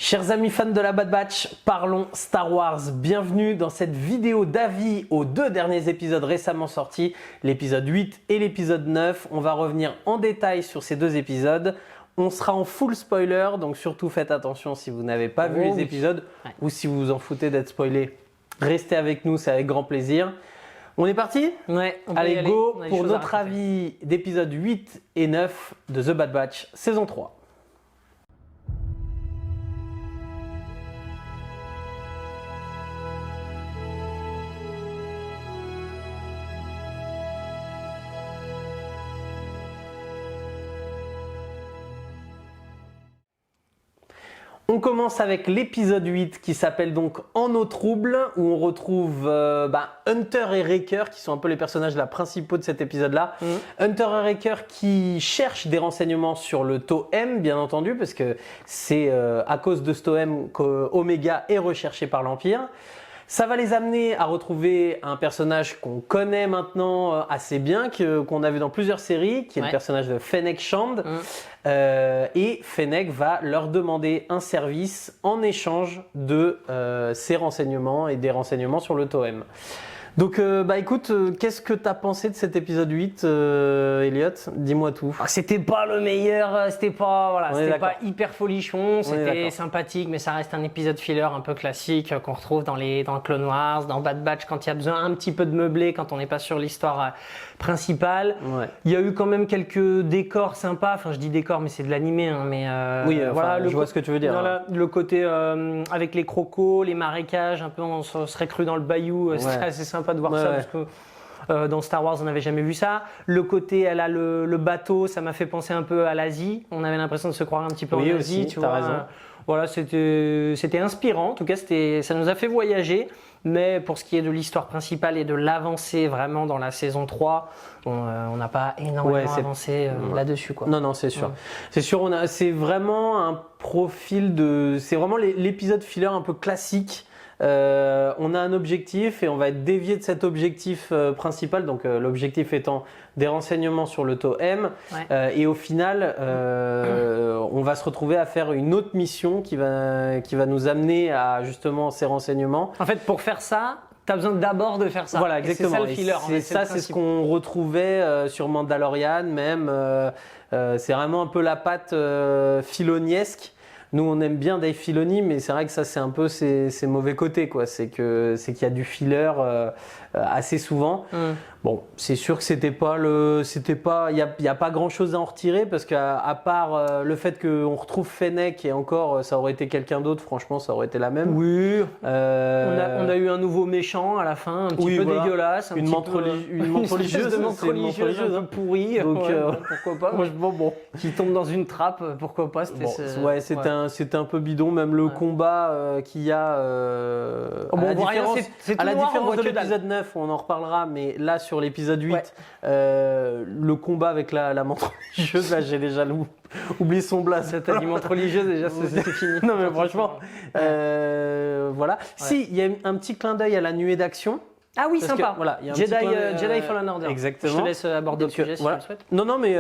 Chers amis fans de la Bad Batch, parlons Star Wars. Bienvenue dans cette vidéo d'avis aux deux derniers épisodes récemment sortis, l'épisode 8 et l'épisode 9. On va revenir en détail sur ces deux épisodes. On sera en full spoiler, donc surtout faites attention si vous n'avez pas vu les épisodes ou si vous vous en foutez d'être spoilé. Restez avec nous, c'est avec grand plaisir. On est parti ? Ouais, on peut Allez, y aller. go pour notre avis d'épisodes 8 et 9 de The Bad Batch, saison 3. On commence avec l'épisode 8 qui s'appelle donc En eau trouble, où on retrouve Hunter et Wrecker qui sont un peu les personnages principaux de cet épisode-là. Hunter et Wrecker qui cherchent des renseignements sur le Tau-M, bien entendu, parce que c'est à cause de ce Tau-M qu'Omega est recherché par l'Empire. Ça va les amener à retrouver un personnage qu'on connaît maintenant assez bien, qu'on a vu dans plusieurs séries, qui est le personnage de Fennec Shand. Et Fennec va leur demander un service en échange de ses renseignements et des renseignements sur le Tau-M. Donc écoute, qu'est-ce que tu as pensé de cet épisode 8, Elliot ? Dis-moi tout. C'était pas le meilleur, c'était pas hyper folichon, c'était sympathique, mais ça reste un épisode filler un peu classique qu'on retrouve dans Clone Wars, dans Bad Batch quand il y a besoin un petit peu de meubler, quand on n'est pas sur l'histoire principale. Il y a eu quand même quelques décors sympas, enfin je dis décors mais c'est de l'animé, mais je vois ce que tu veux dire. Le côté avec les crocos, les marécages, un peu on se serait cru dans le bayou, c'était assez sympa de voir ça parce que dans Star Wars on n'avait jamais vu ça. Le côté elle a le bateau, ça m'a fait penser un peu à l'Asie, on avait l'impression de se croire un petit peu en Asie, aussi, tu vois. Raison. Voilà, c'était inspirant, en tout cas ça nous a fait voyager, mais pour ce qui est de l'histoire principale et de l'avancée vraiment dans la saison 3, on n'a pas énormément avancé là-dessus, quoi. Non, c'est sûr. C'est sûr, c'est vraiment un profil c'est vraiment l'épisode filler un peu classique. On a un objectif et on va être dévié de cet objectif principal, donc l'objectif étant des renseignements sur le Tau-M, et au final on va se retrouver à faire une autre mission qui va nous amener à justement ces renseignements. En fait, pour faire ça, tu as besoin d'abord de faire ça. Voilà, exactement. C'est ça le filler. C'est ce qu'on retrouvait sur Mandalorian même. C'est vraiment un peu la patte filoniesque. Nous, on aime bien Dave Filoni, mais c'est vrai que ça, c'est un peu ses mauvais côtés, quoi. C'est qu'il y a du filler assez souvent. Bon, c'est sûr que il y a pas grand chose à en retirer parce qu'à part le fait qu'on retrouve Fennec et encore, ça aurait été quelqu'un d'autre, franchement, ça aurait été la même. Oui. On a eu un nouveau méchant à la fin, un petit peu dégueulasse. Une menthe religieuse. Une menthe religieuse un peu pourrie. Donc, pourquoi pas. Bon. Qui tombe dans une trappe, pourquoi pas. C'était un peu bidon, même le combat qu'il y a. À la différence de l'épisode 9, on en reparlera, mais là, sur l'épisode 8, le combat avec la menthe religieuse, là, j'ai déjà oublié son blaze. T'as dit menthe religieuse, déjà, c'est fini. Non, mais franchement, voilà. Si, il y a un petit clin d'œil à la nuée d'action. Ah oui, sympa. Jedi Fallen Order. Exactement. Je te laisse aborder le sujet si tu le souhaites. Non, mais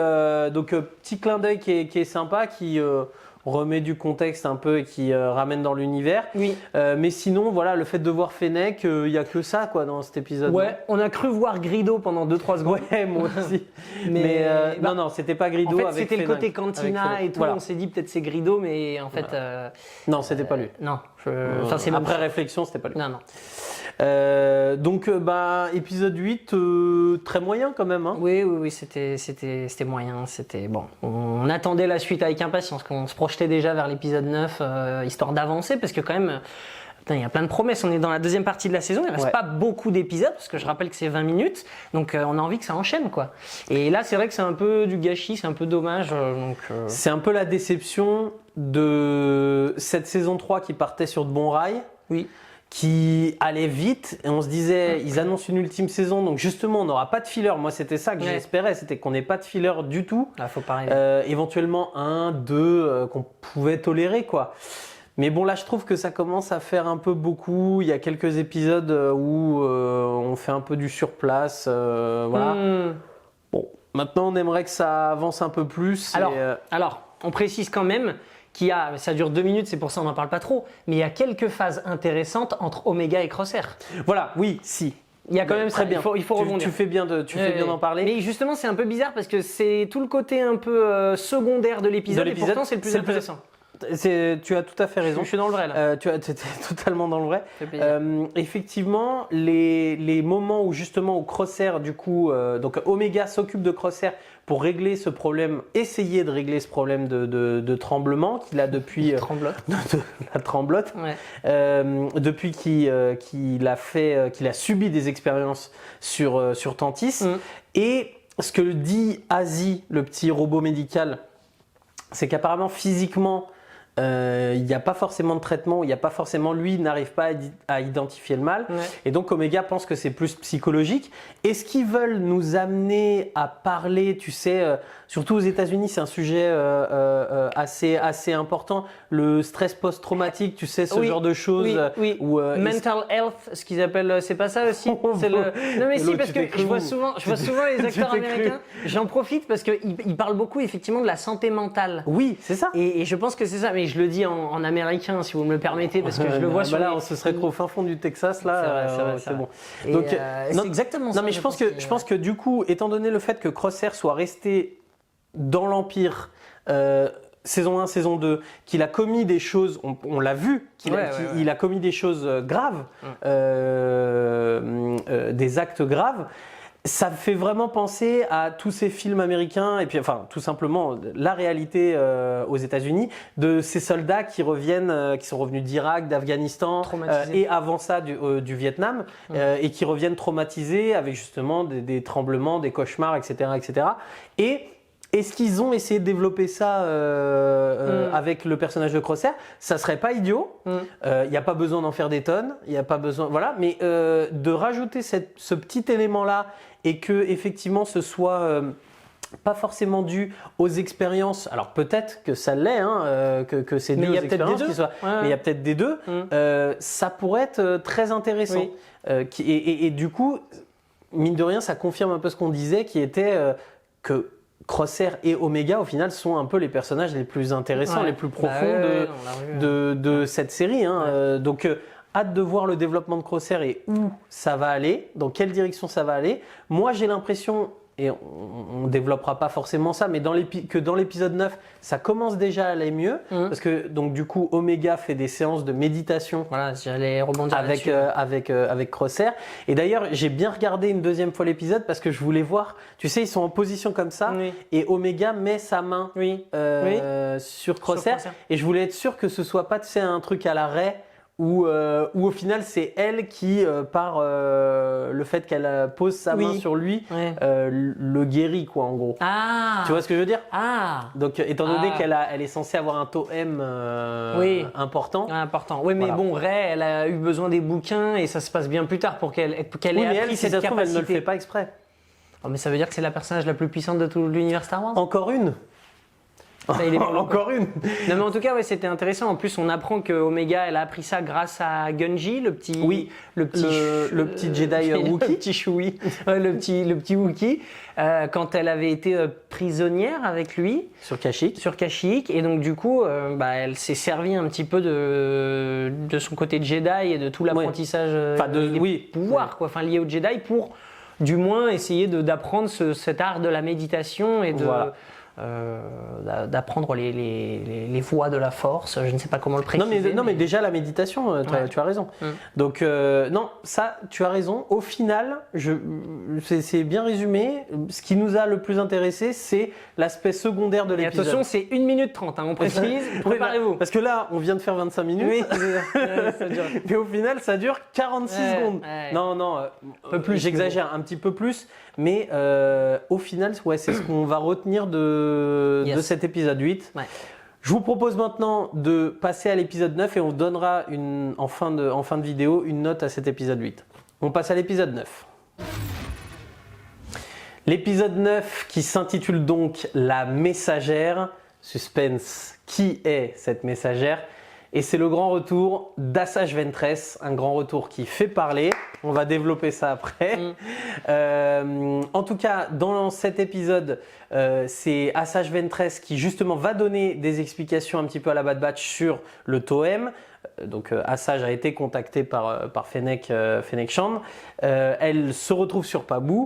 petit clin d'œil qui est sympa, qui remet du contexte un peu et qui ramène dans l'univers. Oui. Mais sinon, voilà, le fait de voir Fennec, il n'y a que ça, quoi, dans cet épisode. Ouais, on a cru voir Grido pendant 2-3 secondes. Ouais, moi aussi. mais non, c'était pas Grido. En fait, avec c'était Fennec, le côté Cantina et tout. Voilà. On s'est dit peut-être c'est Grido, mais en fait. Non, c'était pas lui. Non. Après réflexion, c'était pas lui. Non. Donc, épisode 8, très moyen quand même. Hein. Oui, c'était moyen. C'était bon. On attendait la suite avec impatience, qu'on se projetait déjà vers l'épisode 9, histoire d'avancer, parce que quand même. Il y a plein de promesses, on est dans la deuxième partie de la saison, il ne reste pas beaucoup d'épisodes, parce que je rappelle que c'est 20 minutes, donc on a envie que ça enchaîne, quoi. Et là, c'est vrai que c'est un peu du gâchis, c'est un peu dommage. C'est un peu la déception de cette saison 3 qui partait sur de bons rails, qui allait vite, et on se disait, ils annoncent une ultime saison, donc justement, on n'aura pas de filler. Moi, c'était ça que j'espérais, c'était qu'on n'ait pas de filler du tout. Faut pas rêver. Éventuellement, 1, 2, qu'on pouvait tolérer, quoi. Mais bon, là, je trouve que ça commence à faire un peu beaucoup. Il y a quelques épisodes où on fait un peu du surplace. Voilà. Bon, maintenant, on aimerait que ça avance un peu plus. Alors, on précise quand même ça dure 2 minutes, c'est pour ça on n'en parle pas trop, mais il y a quelques phases intéressantes entre Omega et Crosshair. Voilà, oui, si. Il y a quand même très ça, bien. Il faut rebondir. Tu fais bien d'en parler. Mais justement, c'est un peu bizarre parce que c'est tout le côté un peu secondaire de l'épisode et pourtant c'est le plus intéressant. Tu as tout à fait raison. Je suis dans le vrai là. Tu étais totalement dans le vrai. Ça fait plaisir. Effectivement, les moments où justement au Crosshair, du coup, donc Omega s'occupe de Crosshair pour régler ce problème, essayer de régler ce problème de tremblement qu'il a depuis la tremblote, depuis qu'il a subi des expériences sur Tantis. Et ce que dit Asie, le petit robot médical, c'est qu'apparemment physiquement il n'y a pas forcément de traitement, il n'y a pas forcément, lui n'arrive pas à identifier le mal, et donc Omega pense que c'est plus psychologique. Est-ce qu'ils veulent nous amener à parler, tu sais, surtout aux États-Unis, c'est un sujet assez important, le stress post-traumatique, tu sais, ce genre de choses. Où, mental health, ce qu'ils appellent, c'est pas ça aussi. Non mais si, parce que je vois souvent les acteurs américains, j'en profite parce qu'ils parlent beaucoup effectivement de la santé mentale. Oui, c'est ça. Et je pense que c'est ça, mais je le dis en américain si vous me le permettez, parce que je le vois sur là, on se serait au fin fond du Texas, là, c'est bon. Donc, c'est exactement ça. Non mais je pense que du coup, étant donné le fait que Crosshair soit resté dans l'Empire saison 1, saison 2, qu'il a commis des choses, on l'a vu, il a commis des choses graves, des actes graves. Ça fait vraiment penser à tous ces films américains et puis enfin tout simplement la réalité aux États-Unis de ces soldats qui reviennent, qui sont revenus d'Irak, d'Afghanistan et avant ça du Vietnam et qui reviennent traumatisés avec justement des tremblements, des cauchemars, etc., etc. Et est-ce qu'ils ont essayé de développer ça avec le personnage de Crosshair? Ça serait pas idiot. Il n'y a pas besoin d'en faire des tonnes. Il y a pas besoin, voilà. Mais de rajouter ce petit élément-là et que effectivement ce soit pas forcément dû aux expériences. Alors peut-être que ça l'est, que c'est dû aux expériences qui soient. Mais il y a peut-être des deux. Ça pourrait être très intéressant. Et du coup, mine de rien, ça confirme un peu ce qu'on disait, qui était que Crosshair et Omega, au final, sont un peu les personnages les plus intéressants, les plus profonds de cette série. Donc, hâte de voir le développement de Crosshair et où ça va aller, dans quelle direction ça va aller. Moi, j'ai l'impression, et on ne développera pas forcément ça, mais dans l'épisode 9, ça commence déjà à aller mieux, parce que donc du coup, Omega fait des séances de méditation. Voilà, j'allais rebondir avec Crosshair. Et d'ailleurs, j'ai bien regardé une deuxième fois l'épisode parce que je voulais voir, tu sais, ils sont en position comme ça, et Omega met sa main sur Crosshair, et je voulais être sûr que ce soit pas, tu sais, un truc à l'arrêt, où au final c'est elle qui, par le fait qu'elle pose sa main sur lui, le guérit, quoi, en gros. Tu vois ce que je veux dire? Donc étant donné qu'elle est censée avoir un taux M important. Oui, mais bon, Ray, elle a eu besoin des bouquins et ça se passe bien plus tard pour qu'elle ait appris cette capacité. Elle ne le fait pas exprès. Oh, mais ça veut dire que c'est la personnage la plus puissante de tout l'univers Star Wars? Encore une. Encore une. Non mais en tout cas c'était intéressant. En plus on apprend que Omega elle a appris ça grâce à Gunji, le petit Jedi Wookiee, le petit Chewie, le petit Wookiee, quand elle avait été prisonnière avec lui sur Kashyyyk. Et donc du coup elle s'est servie un petit peu de son côté de Jedi et de tout l'apprentissage des pouvoirs liés au Jedi pour du moins essayer d'apprendre cet art de la méditation et d'apprendre les voies de la force, je ne sais pas comment le préciser. Non mais déjà la méditation, tu as raison. Donc non, ça tu as raison. Au final, c'est bien résumé. Ce qui nous a le plus intéressé, c'est l'aspect secondaire de l'épisode. Attention, c'est 1 minute 30, on précise, préparez-vous. Parce que là, on vient de faire 25 minutes. Mais au final, ça dure 46 secondes. Non, j'exagère un petit peu plus. Mais au final, c'est ce qu'on va retenir de cet épisode 8. Je vous propose maintenant de passer à l'épisode 9 et on donnera en fin de vidéo une note à cet épisode 8. On passe à l'épisode 9. L'épisode 9 qui s'intitule donc La Messagère. Suspense, qui est cette messagère? Et c'est le grand retour d'Asajj Ventress, un grand retour qui fait parler. On va développer ça après. En tout cas, dans cet épisode, c'est Asajj Ventress qui justement va donner des explications un petit peu à la Bad Batch sur le Tohem. Donc Asajj a été contactée par Fennec Shand. Elle se retrouve sur Pabu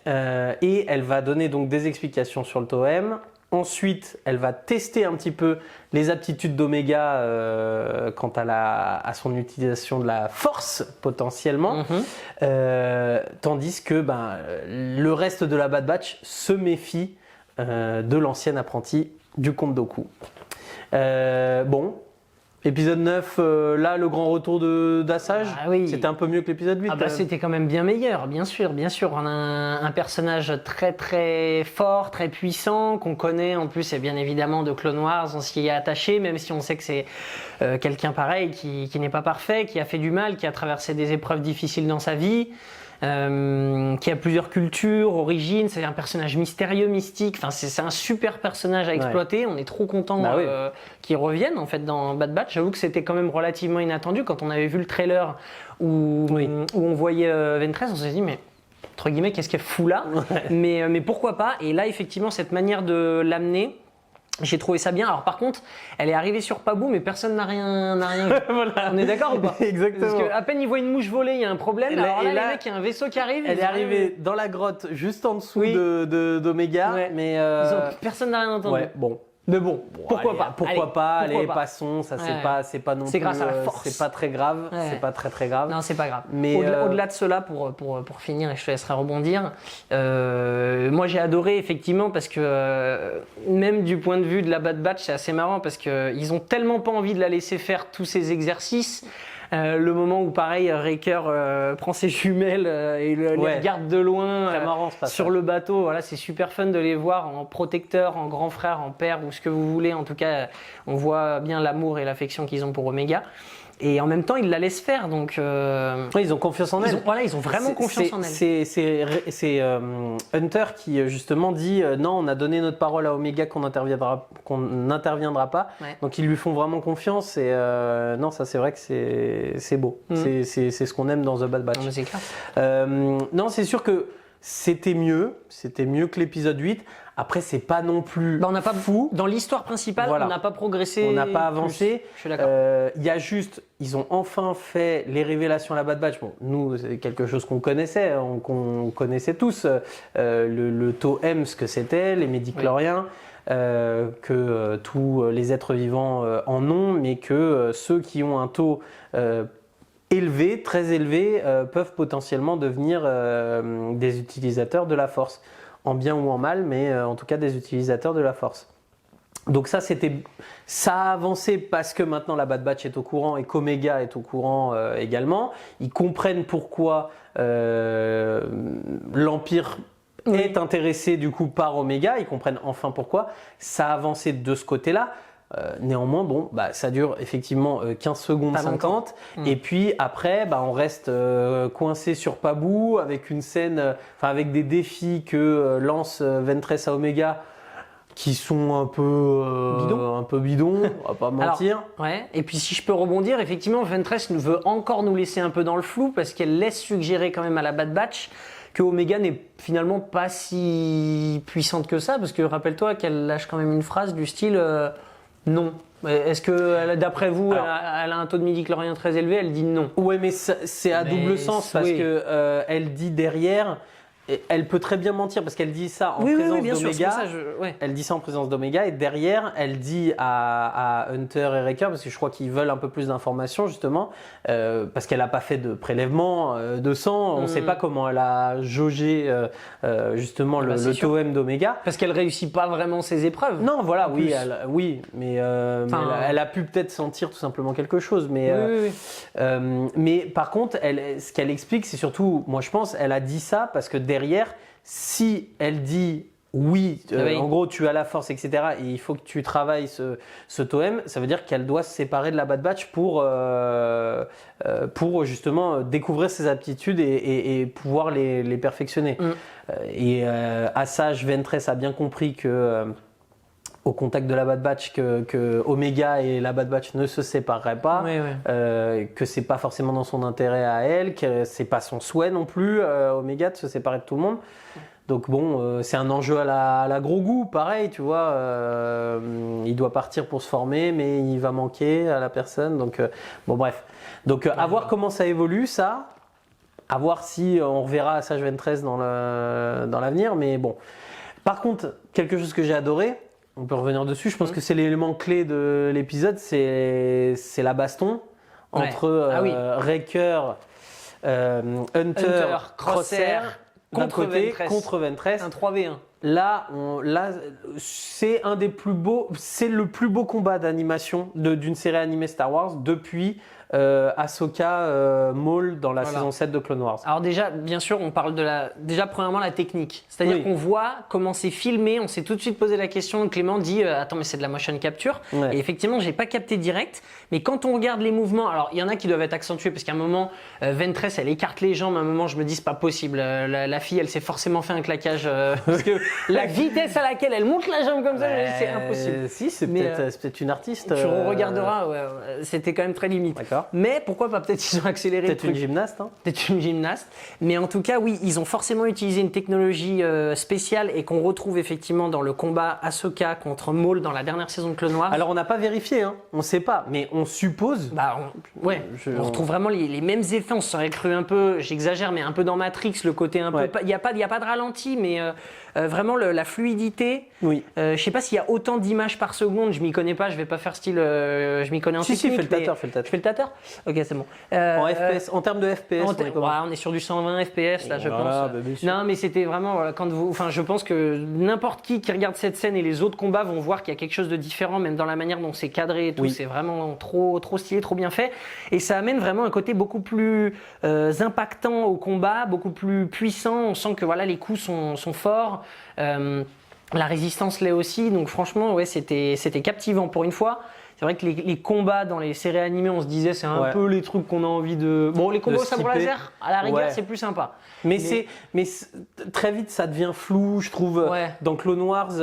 et elle va donner donc des explications sur le Tohem. Ensuite, elle va tester un petit peu les aptitudes d'Omega quant à son utilisation de la force potentiellement, tandis que le reste de la Bad Batch se méfie de l'ancien apprenti du comte Dooku. Épisode 9, là, le grand retour d'Asajj, c'était un peu mieux que l'épisode 8. C'était quand même bien meilleur, bien sûr. On a un personnage très très fort, très puissant, qu'on connaît en plus, et bien évidemment de Clone Wars, on s'y est attaché, même si on sait que c'est quelqu'un pareil qui n'est pas parfait, qui a fait du mal, qui a traversé des épreuves difficiles dans sa vie. Qui a plusieurs cultures, origines, c'est un personnage mystérieux, mystique, c'est un super personnage à exploiter, on est trop content qu'il revienne en fait dans Bad Batch. J'avoue que c'était quand même relativement inattendu quand on avait vu le trailer où on voyait Ventress, on s'est dit mais entre guillemets qu'est-ce qu'elle fout là, mais pourquoi pas, et là effectivement cette manière de l'amener, j'ai trouvé ça bien. Alors par contre, elle est arrivée sur Pabu, mais personne n'a rien vu. Voilà. On est d'accord ou pas? Exactement. Parce qu'à peine il voit une mouche voler, il y a un problème. Alors là, les mecs, il y a un vaisseau qui arrive. Elle est arrivée dans la grotte, juste en dessous d'Omega, mais personne n'a rien entendu. Ouais, bon. Mais bon, pourquoi pas? Allez, passons, ça c'est pas non plus. C'est grâce à la force. C'est pas très grave, c'est pas très grave. Non, c'est pas grave. Mais au-delà de cela, pour finir, et je te laisserai rebondir, moi j'ai adoré effectivement parce que même du point de vue de la Bad Batch, c'est assez marrant parce qu'ils ont tellement pas envie de la laisser faire tous ces exercices. Le moment où pareil Raker prend ses jumelles et les regarde de loin sur le bateau, voilà, c'est super fun de les voir en protecteur, en grand frère, en père ou ce que vous voulez. En tout cas, on voit bien l'amour et l'affection qu'ils ont pour Omega. Et en même temps, ils la laissent faire, donc ils ont confiance en elle. Ils ont vraiment confiance en elle. C'est Hunter qui justement dit non, on a donné notre parole à Omega qu'on n'interviendra pas. Donc ils lui font vraiment confiance et non, ça c'est vrai que c'est beau. C'est ce qu'on aime dans The Bad Batch. Non, mais c'est clair. Non, c'est sûr que c'était mieux que l'épisode 8. Après, c'est pas non plus on n'a pas fou. Dans l'histoire principale, on n'a pas progressé. On n'a pas avancé. Je suis d'accord. Il y a juste, ils ont enfin fait les révélations à la Bad Batch. Bon, nous, c'est quelque chose qu'on connaissait, qu'on connaissait tous. Le Tohem, ce que c'était, les médicloriens, que tous les êtres vivants en ont, mais que ceux qui ont un taux élevé, très élevé, peuvent potentiellement devenir des utilisateurs de la Force. En bien ou en mal, mais en tout cas des utilisateurs de la Force. Donc ça a avancé parce que maintenant la Bad Batch est au courant et qu'Omega est au courant également. Ils comprennent pourquoi l'Empire est intéressé du coup par Omega, ils comprennent enfin pourquoi. Ça a avancé de ce côté-là. Néanmoins, ça dure effectivement 15 secondes 50 et puis après on reste coincé sur Pabu avec une scène, avec des défis que lance Ventress à Omega qui sont un peu bidons, on va pas mentir. Alors, et puis si je peux rebondir, effectivement Ventress veut encore nous laisser un peu dans le flou parce qu'elle laisse suggérer quand même à la Bad Batch que Omega n'est finalement pas si puissante que ça, parce que rappelle-toi qu'elle lâche quand même une phrase du style non. Est-ce que, d'après vous, elle a un taux de midi-chlorien très élevé? Elle dit non. Ouais, mais c'est à double sens parce que elle dit derrière. Et elle peut très bien mentir parce qu'elle dit ça en présence d'Omega. Elle dit ça en présence d'Omega et derrière, elle dit à Hunter et Raker, parce que je crois qu'ils veulent un peu plus d'informations justement, parce qu'elle n'a pas fait de prélèvement de sang. On ne sait pas comment elle a jaugé justement le Tohem d'Omega. Parce qu'elle réussit pas vraiment ses épreuves. Non, voilà, mais elle a pu peut-être sentir tout simplement quelque chose. Mais par contre, ce qu'elle explique, c'est surtout, moi je pense, elle a dit ça parce que derrière, si elle dit oui, en gros tu as la force, etc. et il faut que tu travailles ce Tohem, ça veut dire qu'elle doit se séparer de la Bad Batch pour justement découvrir ses aptitudes et pouvoir les perfectionner. Et Asajj Ventress a bien compris que au contact de la Bad Batch que Omega et la Bad Batch ne se sépareraient pas, que c'est pas forcément dans son intérêt à elle, que c'est pas son souhait non plus Omega de se séparer de tout le monde. Donc bon, c'est un enjeu à la gros goût, pareil, tu vois. Il doit partir pour se former, mais il va manquer à la personne. Donc bon, bref. Donc à voir comment ça évolue, ça. À voir si on reverra Asajj Ventress dans l'avenir, mais bon. Par contre, quelque chose que j'ai adoré, on peut revenir dessus. Je pense que c'est l'élément clé de l'épisode, c'est la baston entre Wrecker, Hunter, Crosshair. Contre Ventress. Un 3v1. Là, c'est un des plus beaux, c'est le plus beau combat d'animation d'une série animée Star Wars depuis Ahsoka Maul dans la saison 7 de Clone Wars. Alors déjà, bien sûr, on parle déjà premièrement la technique. C'est-à-dire qu'on voit comment c'est filmé, on s'est tout de suite posé la question, Clément dit attends mais c'est de la motion capture. Et effectivement, j'ai pas capté direct, mais quand on regarde les mouvements, alors il y en a qui doivent être accentués parce qu'à un moment Ventress elle écarte les jambes, à un moment je me dis c'est pas possible, la fille elle s'est forcément fait un claquage parce que la vitesse à laquelle elle monte la jambe comme ça, c'est impossible. Si, c'est peut-être une artiste. Tu regarderas, c'était quand même très limite. D'accord. Mais pourquoi pas, peut-être ils ont accéléré peut-être une gymnaste. Peut-être une gymnaste. Mais en tout cas, oui, ils ont forcément utilisé une technologie spéciale et qu'on retrouve effectivement dans le combat Ahsoka contre Maul dans la dernière saison de Clone Wars. Alors on n'a pas vérifié, hein. On ne sait pas, mais on suppose. On retrouve vraiment les mêmes effets. On se serait cru un peu, j'exagère, mais un peu dans Matrix, le côté un peu. Il n'y a pas de ralenti, mais vraiment la fluidité. Oui. Je sais pas s'il y a autant d'images par seconde. Je m'y connais pas. Je vais pas faire style. Je m'y connais en technique. Si, fais le tâteur. Je fais le tâteur. Ok, c'est bon. En termes de FPS, on est sur du 120 FPS là, je pense. Bah, non, mais c'était vraiment je pense que n'importe qui regarde cette scène et les autres combats vont voir qu'il y a quelque chose de différent, même dans la manière dont c'est cadré et tout. C'est vraiment trop stylé, trop bien fait, et ça amène vraiment un côté beaucoup plus impactant au combat, beaucoup plus puissant. On sent que les coups sont forts. La résistance l'est aussi. Donc franchement, c'était captivant pour une fois. C'est vrai que les combats dans les séries animées, on se disait c'est un peu les trucs qu'on a envie de. Bon, les combats au sabre laser, à la rigueur, c'est plus sympa. Mais très vite, ça devient flou, je trouve. Dans Clone Wars,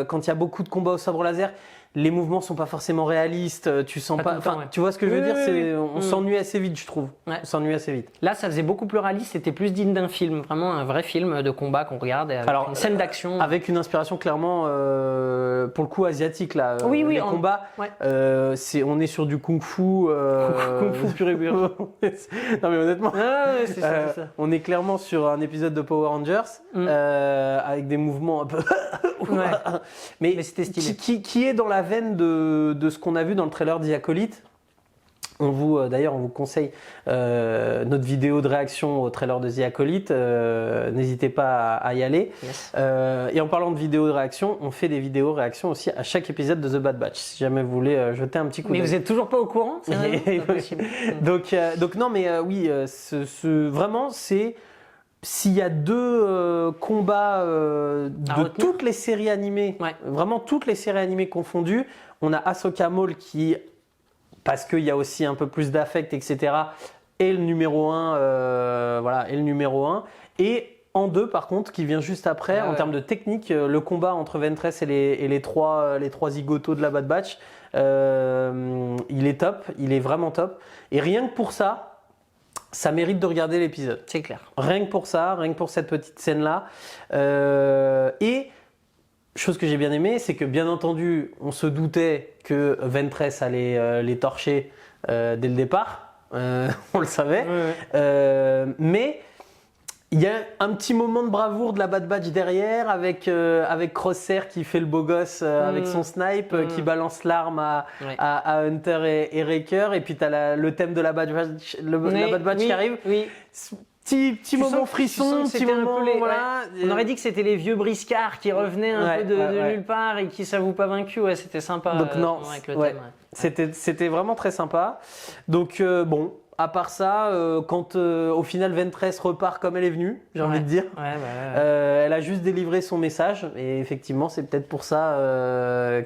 quand il y a beaucoup de combats au sabre laser, les mouvements sont pas forcément réalistes. Tu sens pas. Tu vois ce que je veux dire, on s'ennuie assez vite, je trouve. On s'ennuie assez vite. Là, ça faisait beaucoup plus réaliste. C'était plus digne d'un film, vraiment un vrai film de combat qu'on regarde avec une scène d'action. Avec une inspiration clairement, pour le coup, asiatique là. Les combats. On est sur du kung-fu. Kung-fu pur et dur. Non mais honnêtement, c'est ça. on est clairement sur un épisode de Power Rangers avec des mouvements un peu. Mais c'était stylé. Qui est dans la veine de ce qu'on a vu dans le trailer d'Acolyte. D'ailleurs, on vous conseille notre vidéo de réaction au trailer de The Acolyte. N'hésitez pas à y aller. Yes. Et en parlant de vidéos de réaction, on fait des vidéos de réaction aussi à chaque épisode de The Bad Batch. Si jamais vous voulez jeter un petit coup d'œil. Mais vous êtes toujours pas au courant, c'est possible. Donc non, mais oui, vraiment, c'est s'il y a deux combats de toutes les séries animées, vraiment toutes les séries animées confondues, on a Ahsoka Maul qui, parce qu'il y a aussi un peu plus d'affect, etc., est le numéro 1. Est le numéro 1. Et en 2, par contre, qui vient juste après, en termes de technique, le combat entre Ventress et les trois zigotos de la Bad Batch, il est top, il est vraiment top. Et rien que pour ça, ça mérite de regarder l'épisode. C'est clair. Rien que pour ça, rien que pour cette petite scène-là. Et chose que j'ai bien aimé, c'est que bien entendu, on se doutait que Ventress allait les torcher dès le départ. On le savait. Mais il y a un petit moment de bravoure de la Bad Batch derrière avec Crosshair qui fait le beau gosse avec son snipe, qui balance l'arme à Hunter et Wrecker. Et puis tu as le thème de la Bad Batch, qui arrive. Petit moment frisson, petit moment. On aurait dit que c'était les vieux briscards qui revenaient un peu de nulle part et qui s'avouent pas vaincus. C'était sympa. Donc non, avec le thème. C'était vraiment très sympa. Donc bon. À part ça, quand au final Ventress repart comme elle est venue, j'ai envie de dire, elle a juste délivré son message. Et effectivement, c'est peut-être pour ça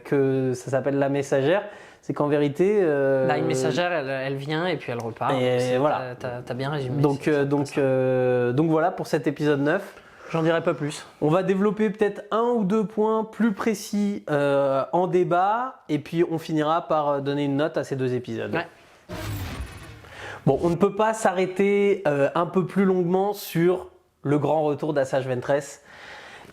que ça s'appelle la messagère. C'est qu'en vérité, une messagère, elle vient et puis elle repart. Et voilà. T'as bien résumé. Donc voilà pour cet épisode 9. J'en dirai pas plus. On va développer peut-être 1 ou 2 points plus précis en débat et puis on finira par donner une note à ces 2 épisodes. Ouais. Bon, on ne peut pas s'arrêter un peu plus longuement sur le grand retour d'Asajj Ventress.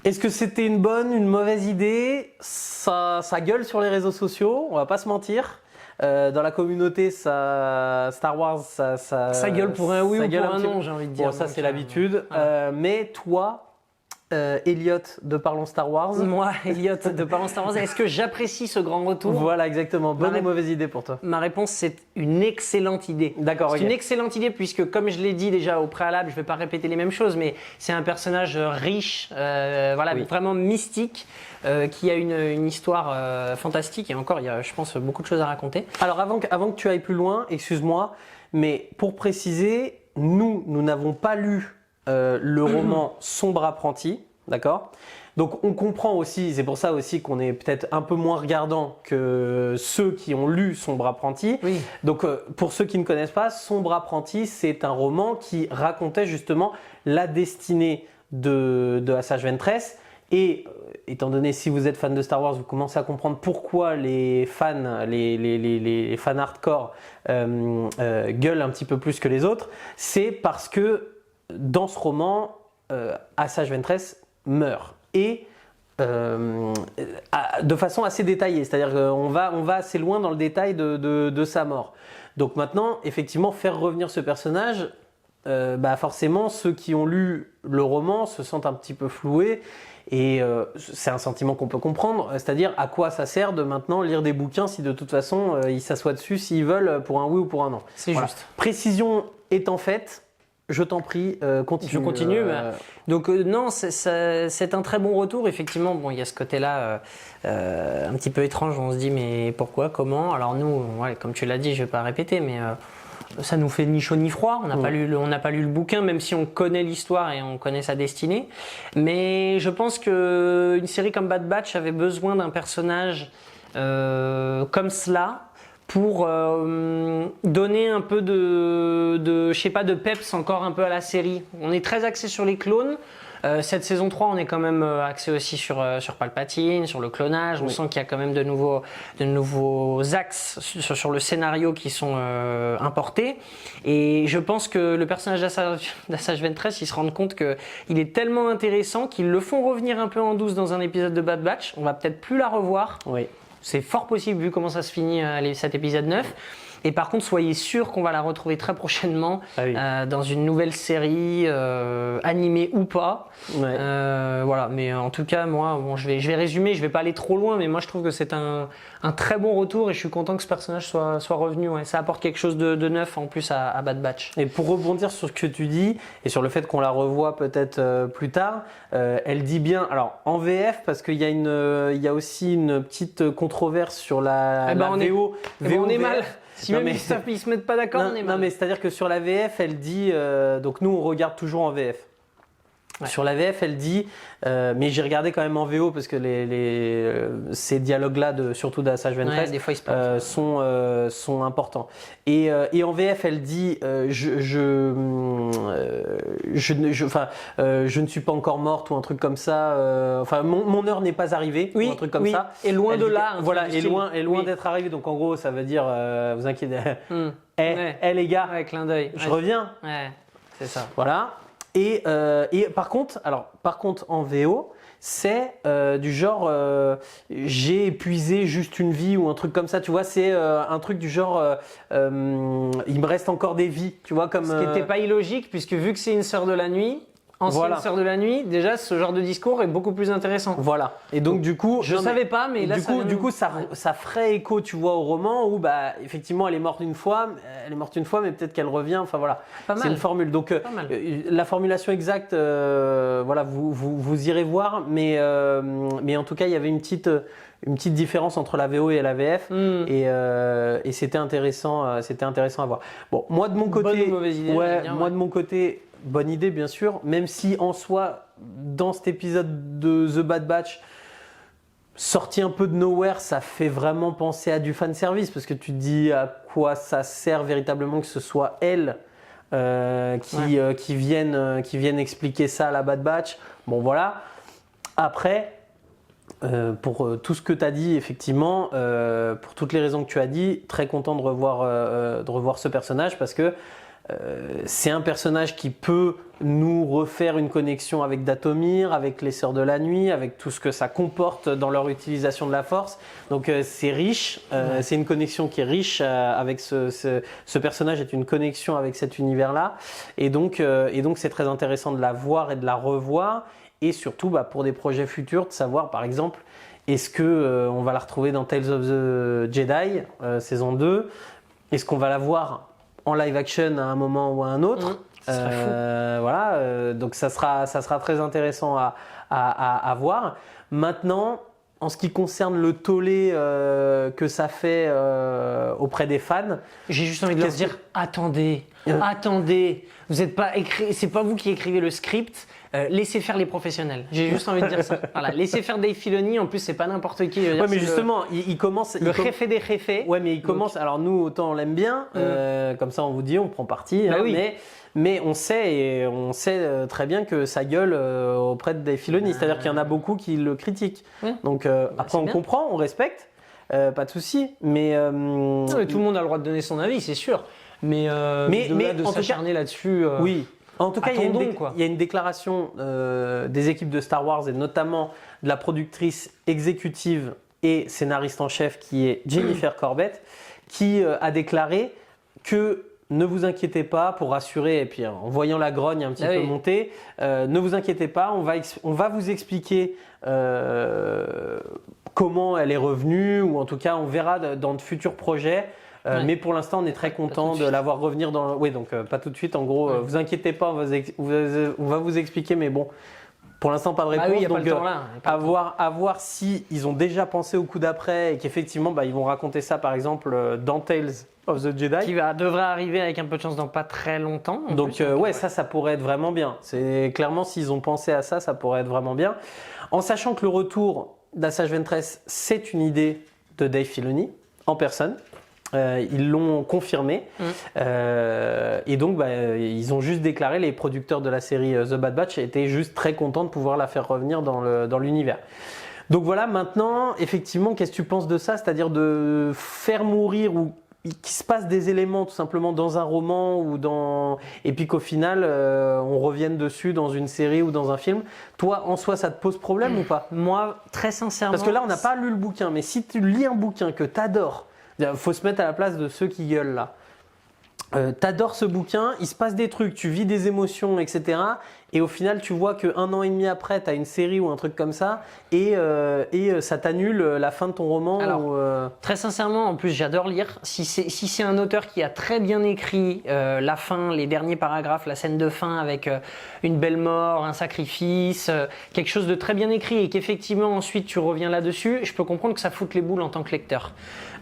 Est-ce que c'était une bonne, une mauvaise idée? Ça gueule sur les réseaux sociaux, on va pas se mentir. Dans la communauté, Star Wars, Ça gueule pour un oui ou pour un non, j'ai envie de dire. Bon, ça Donc, c'est l'habitude. voilà. Mais toi, Elliot de Parlons Star Wars. Moi, Elliot de Parlons Star Wars, est-ce que j'apprécie ce grand retour? Voilà, exactement. Bonne Ma ou mauvaise idée pour toi? Ma réponse, c'est une excellente idée. D'accord, C'est ok. une excellente idée puisque, comme je l'ai dit déjà au préalable, je ne vais pas répéter les mêmes choses, mais c'est un personnage riche, voilà, Oui. vraiment mystique, qui a une histoire fantastique et encore, il y a, je pense, beaucoup de choses à raconter. Alors avant que tu ailles plus loin, excuse-moi, mais pour préciser, nous n'avons pas lu le roman Sombre Apprenti, d'accord? Donc on comprend aussi, c'est pour ça aussi qu'on est peut-être un peu moins regardant que ceux qui ont lu Sombre Apprenti. Oui. Donc pour ceux qui ne connaissent pas, Sombre Apprenti, c'est un roman qui racontait justement la destinée de Asajj Ventress. Et étant donné, si vous êtes fan de Star Wars, vous commencez à comprendre pourquoi les fans, les fans hardcore gueulent un petit peu plus que les autres. C'est parce que dans ce roman, Asajj Ventress meurt. Et de façon assez détaillée, c'est-à-dire qu'on va assez loin dans le détail de sa mort. Donc maintenant, effectivement, faire revenir ce personnage, forcément, ceux qui ont lu le roman se sentent un petit peu floués. Et c'est un sentiment qu'on peut comprendre, c'est-à-dire à quoi ça sert de maintenant lire des bouquins si de toute façon ils s'assoient dessus s'ils veulent pour un oui ou pour un non. C'est Voilà. juste. Précision étant faite, je t'en prie, continue. Je continue. Donc non, c'est un très bon retour. Effectivement, bon, il y a ce côté-là un petit peu étrange. On se dit mais pourquoi, comment? Alors nous, ouais, comme tu l'as dit, je vais pas répéter, mais ça nous fait ni chaud ni froid. On n'a pas lu le bouquin, même si on connaît l'histoire et on connaît sa destinée. Mais je pense que une série comme Bad Batch avait besoin d'un personnage comme cela pour donner un peu de je sais pas, de peps encore un peu à la série. On est très axé sur les clones. Cette saison 3, on est quand même axé aussi sur Palpatine, sur le clonage. On sent qu'il y a quand même de nouveaux axes sur le scénario qui sont importés. Et je pense que le personnage d'Asajj Ventress, ils se rendent compte qu'il est tellement intéressant qu'ils le font revenir un peu en douce dans un épisode de Bad Batch. On va peut-être plus la revoir. Oui. C'est fort possible vu comment ça se finit cet épisode 9. Et par contre, soyez sûr qu'on va la retrouver très prochainement dans une nouvelle série, animée ou pas. Ouais. Voilà, mais en tout cas, moi, bon, je vais résumer, je vais pas aller trop loin, mais moi je trouve que c'est un très bon retour et je suis content que ce personnage soit revenu. Ouais. Ça apporte quelque chose de neuf en plus à Bad Batch. Et pour rebondir sur ce que tu dis et sur le fait qu'on la revoit peut-être plus tard, elle dit bien, alors en VF, parce qu'il y a aussi une petite controverse sur la VO. On est mal. VF. Si Non, même mais- ils se mettent pas d'accord, on est mal. Non, mais c'est-à-dire que sur la VF, elle dit. Donc nous, on regarde toujours en VF. Ouais. Sur la VF, elle dit. Mais j'ai regardé quand même en VO parce que ces dialogues-là, surtout d'Asajj Ventress, Ouais, des fois, ils se plantent. sont importants. Et en VF, elle dit je ne suis pas encore morte ou un truc comme ça. Enfin, mon heure n'est pas arrivée ou un truc comme ça. Et loin Elle de dit là. que- un voilà, truc du et style. loin Oui. d'être arrivé. Donc en gros, ça veut dire, vous inquiétez. Ouais. Les gars, Ouais, clin d'œil. je Ouais. reviens. Ouais, c'est ça. Voilà. Et par contre, en VO, c'est du genre j'ai épuisé juste une vie ou un truc comme ça. Tu vois, c'est un truc du genre il me reste encore des vies. Tu vois, comme Ce qui n'était pas illogique, puisque vu que c'est une sœur de la nuit, ancienne Voilà. sœur de la nuit, déjà ce genre de discours est beaucoup plus intéressant. Voilà. Et donc du coup, Je savais pas, mais là du ça coup, vient du de- coup, ça ferait écho, tu vois, au roman où bah effectivement elle est morte une fois, mais peut-être qu'elle revient. Enfin voilà, Pas c'est mal. une formule. Donc Pas mal. la formulation exacte, voilà, vous irez voir, mais en tout cas il y avait une petite différence entre la VO et la VF, et c'était intéressant à voir. Bon, moi de mon côté, Bonne ou mauvaise idée, ouais, j'allais dire, moi ouais. de mon côté. Bonne idée, bien sûr, même si en soi, dans cet épisode de The Bad Batch, sorti un peu de nowhere, ça fait vraiment penser à du fanservice, parce que tu te dis à quoi ça sert véritablement que ce soit elle qui viennent expliquer ça à la Bad Batch. Bon voilà. Après, pour tout ce que tu as dit, effectivement, pour toutes les raisons que tu as dit, très content de revoir ce personnage parce que c'est un personnage qui peut nous refaire une connexion avec Dathomir, avec les Sœurs de la Nuit, avec tout ce que ça comporte dans leur utilisation de la Force. Donc c'est riche, c'est une connexion qui est riche avec ce personnage, est une connexion avec cet univers-là. Et donc c'est très intéressant de la voir et de la revoir. Et surtout pour des projets futurs, de savoir par exemple, est-ce qu'on va la retrouver dans Tales of the Jedi, saison 2 ? Est-ce qu'on va la voir en live action à un moment ou à un autre ? Ça serait fou. Voilà, donc ça sera très intéressant à voir. Maintenant, en ce qui concerne le tollé que ça fait auprès des fans, j'ai juste envie de leur dire attendez, vous êtes pas c'est pas vous qui écrivez le script. Laissez faire les professionnels. J'ai juste envie de dire ça. Voilà, laissez faire Dave Filoni. En plus, c'est pas n'importe qui. Ouais, mais justement, il commence. Le jefe des jefes. Ouais, mais il commence. Alors nous, autant on l'aime bien. Comme ça, on vous dit, on prend parti. Bah oui. Mais on sait très bien que ça gueule auprès de Dave Filoni. C'est-à-dire qu'il y en a beaucoup qui le critiquent. Ouais. Donc après, on comprend, on respecte. Pas de souci. Mais tout le monde a le droit de donner son avis, c'est sûr. Mais de s'acharner là-dessus. Oui. En tout cas, il y a une déclaration des équipes de Star Wars et notamment de la productrice exécutive et scénariste en chef qui est Jennifer Corbett qui a déclaré que ne vous inquiétez pas, pour rassurer, et puis en voyant la grogne un petit peu monter, ne vous inquiétez pas, on va vous expliquer comment elle est revenue, ou en tout cas on verra dans de futurs projets. Mais pour l'instant, on est très content de la voir revenir dans. Oui, donc pas tout de suite. En gros, vous inquiétez pas, on va vous expliquer, mais bon, pour l'instant, pas de réponse. Il y a donc, pas le temps là. à voir si ils ont déjà pensé au coup d'après et qu'effectivement, ils vont raconter ça, par exemple, dans Tales of the Jedi. Qui devrait arriver avec un peu de chance dans pas très longtemps. Donc, ça pourrait être vraiment bien. C'est clairement, s'ils ont pensé à ça, ça pourrait être vraiment bien. En sachant que le retour d'Asajj Ventress, c'est une idée de Dave Filoni en personne. Ils l'ont confirmé et donc ils ont juste déclaré, les producteurs de la série The Bad Batch étaient juste très contents de pouvoir la faire revenir dans l'univers. Donc voilà, maintenant effectivement, qu'est-ce que tu penses de ça, c'est-à-dire de faire mourir ou qu'il se passe des éléments tout simplement dans un roman et puis qu'au final on revienne dessus dans une série ou dans un film. Toi en soi ça te pose problème ou pas ? Moi très sincèrement, parce que là on n'a pas lu le bouquin, mais si tu lis un bouquin que tu adores, faut se mettre à la place de ceux qui gueulent là. T'adores ce bouquin, il se passe des trucs, tu vis des émotions, etc. Et au final, tu vois qu'un an et demi après, t'as une série ou un truc comme ça, et ça t'annule la fin de ton roman. Alors, très sincèrement, en plus, j'adore lire. Si c'est un auteur qui a très bien écrit la fin, les derniers paragraphes, la scène de fin avec une belle mort, un sacrifice, quelque chose de très bien écrit, et qu'effectivement ensuite tu reviens là-dessus, je peux comprendre que ça foute les boules en tant que lecteur.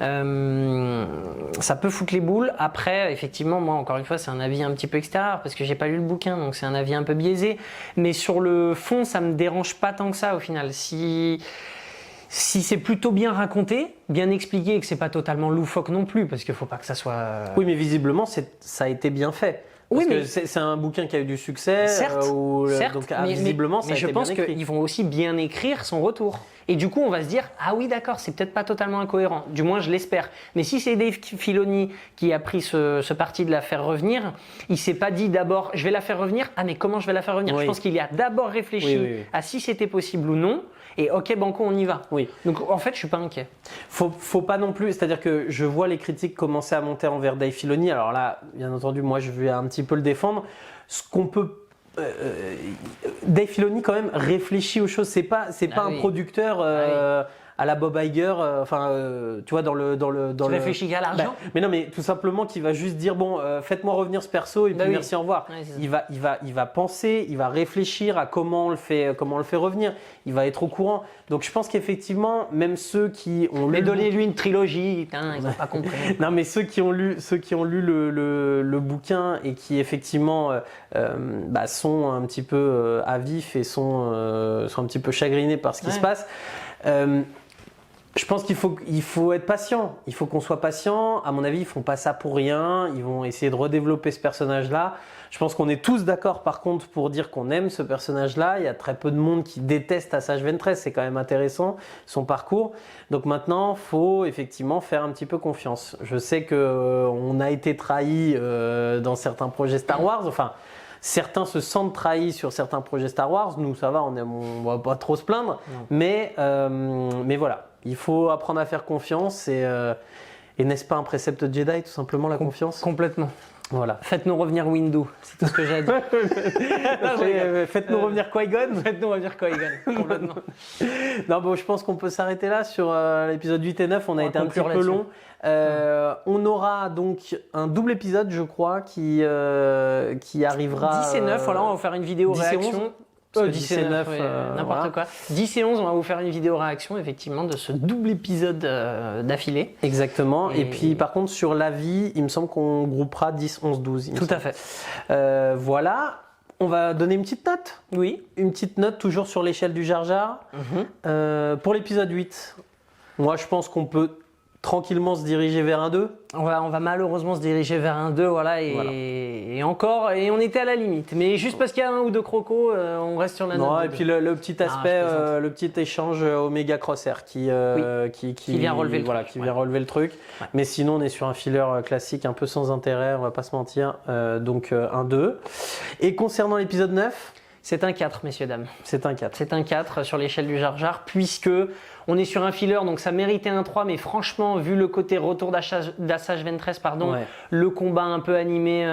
Ça peut foutre les boules. Après, effectivement, moi, encore une fois, c'est un avis un petit peu extérieur parce que j'ai pas lu le bouquin, donc c'est un avis un peu biaisé. Mais sur le fond, ça me dérange pas tant que ça au final. Si c'est plutôt bien raconté, bien expliqué et que c'est pas totalement loufoque non plus, parce qu'il faut pas que ça soit. Oui, mais visiblement, ça a été bien fait. Parce que c'est un bouquin qui a eu du succès. Certes, donc visiblement, ça a été bien écrit. Mais je pense qu'ils vont aussi bien écrire son retour. Et du coup, on va se dire, ah oui, d'accord, c'est peut-être pas totalement incohérent. Du moins, je l'espère. Mais si c'est Dave Filoni qui a pris ce parti de la faire revenir, il s'est pas dit d'abord, je vais la faire revenir. Ah, mais comment je vais la faire revenir ? Je pense qu'il y a d'abord réfléchi à si c'était possible ou non. Et ok, banco, on y va. Oui. Donc en fait, je suis pas inquiet. Faut pas non plus. C'est-à-dire que je vois les critiques commencer à monter envers Dave Filoni. Alors là, bien entendu, moi, je vais un petit peu le défendre. Ce qu'on peut Dave Filoni quand même réfléchit aux choses. C'est pas un producteur à la Bob Iger. Tu vois, dans le. Tu réfléchis qu'à l'argent. Mais non, mais tout simplement qu'il va juste dire bon, faites-moi revenir ce perso et puis merci, au revoir. Ouais, il va penser, il va réfléchir à comment on le fait revenir. Il va être au courant. Donc je pense qu'effectivement, même ceux qui ont lu. Mais donnez-lui une trilogie, ils n'ont pas compris. Non, mais ceux qui ont lu le bouquin et qui effectivement sont un petit peu à vif et sont un petit peu chagrinés par ce qui se passe. Je pense qu'il faut être patient. Il faut qu'on soit patient. À mon avis, ils font pas ça pour rien. Ils vont essayer de redévelopper ce personnage-là. Je pense qu'on est tous d'accord, par contre, pour dire qu'on aime ce personnage-là. Il y a très peu de monde qui déteste Asajj Ventress. C'est quand même intéressant, son parcours. Donc maintenant, faut effectivement faire un petit peu confiance. Je sais que on a été trahi dans certains projets Star Wars. Enfin, certains se sentent trahis sur certains projets Star Wars. Nous, ça va, on va pas trop se plaindre. Mais voilà. Il faut apprendre à faire confiance et n'est-ce pas un précepte Jedi, tout simplement, la confiance? Complètement. Voilà. Faites-nous revenir Windu, c'est tout ce que j'ai à dire. Faites-nous revenir Qui-Gon. Faites-nous revenir Qui-Gon, complètement. Non, bon, je pense qu'on peut s'arrêter là sur l'épisode 8 et 9. On a été un petit peu long. On aura donc un double épisode, je crois, qui arrivera. 10 et 9, voilà, on va vous faire une vidéo 10 et réaction. 11. 10 et 9, n'importe voilà. quoi. 10 et 11, on va vous faire une vidéo réaction, effectivement, de ce double épisode d'affilée. Exactement. Et puis, par contre, sur l'avis, il me semble qu'on groupera 10, 11, 12. Tout à fait. Voilà. On va donner une petite note. Oui. Une petite note, toujours sur l'échelle du Jar Jar. Pour l'épisode 8, moi, je pense qu'on peut tranquillement se diriger vers un 2. On va malheureusement se diriger vers un 2, voilà, et encore, et on était à la limite. Mais juste parce qu'il y a un ou deux crocos, on reste sur la note. Non, de et 2. puis le petit aspect, le petit échange Omega Crosshair qui vient relever le voilà, truc. qui vient relever le truc. Ouais. Mais sinon, on est sur un filler classique, un peu sans intérêt, on va pas se mentir. Donc un 2. Et concernant l'épisode 9, C'est un 4, messieurs, dames. c'est un 4. C'est un 4 sur l'échelle du Jar Jar, puisque on est sur un filler, donc ça méritait un 3, mais franchement, vu le côté retour d'Asajj Ventress, Ouais. le combat un peu animé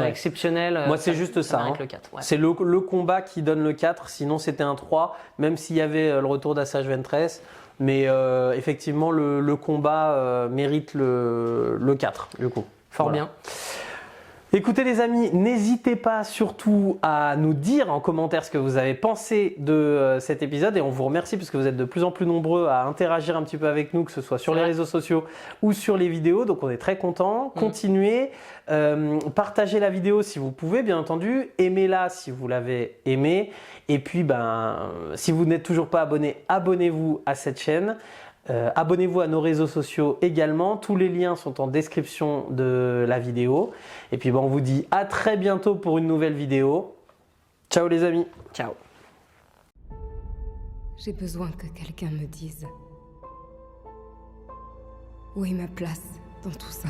exceptionnel. Moi, c'est juste ça. mérite Hein. le 4. Ouais. C'est le combat qui donne le 4, sinon c'était un 3, même s'il y avait le retour d'Asajj Ventress. Mais effectivement, le combat mérite le 4, du coup. Fort Voilà. bien. Écoutez les amis, n'hésitez pas surtout à nous dire en commentaire ce que vous avez pensé de cet épisode et on vous remercie parce que vous êtes de plus en plus nombreux à interagir un petit peu avec nous, que ce soit sur les réseaux sociaux ou sur les vidéos, donc on est très contents. Continuez, partagez la vidéo si vous pouvez bien entendu, aimez-la si vous l'avez aimée et puis si vous n'êtes toujours pas abonné, abonnez-vous à cette chaîne. Abonnez-vous à nos réseaux sociaux également, tous les liens sont en description de la vidéo. Et puis on vous dit à très bientôt pour une nouvelle vidéo. Ciao les amis. Ciao. J'ai besoin que quelqu'un me dise où est ma place dans tout ça.